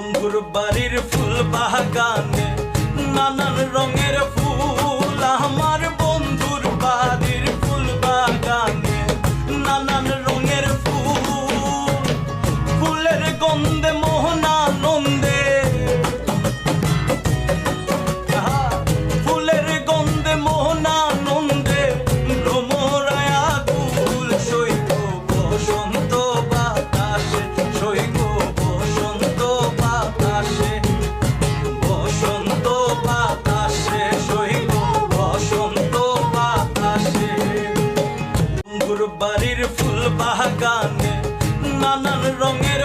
বন্ধুর বাড়ির ফুল বাগানে নানান রঙের ফুল, আমার বন্ধুর বাড়ির ফুল বাগানে নানান রঙের ফুল, ফুলের গন্ধে মোহনানন্দে, ফুলের গন্ধে মোহনানন্দে ভ্রমরায়া কুল সৈক বসন্ত বাতাসে, সৈক বসন্ত বাতাসে, বসন্ত বাতাসে, সৈক বসন্ত বাতাসে। বন্ধুর বাড়ির ফুল বাগানে নানান রঙের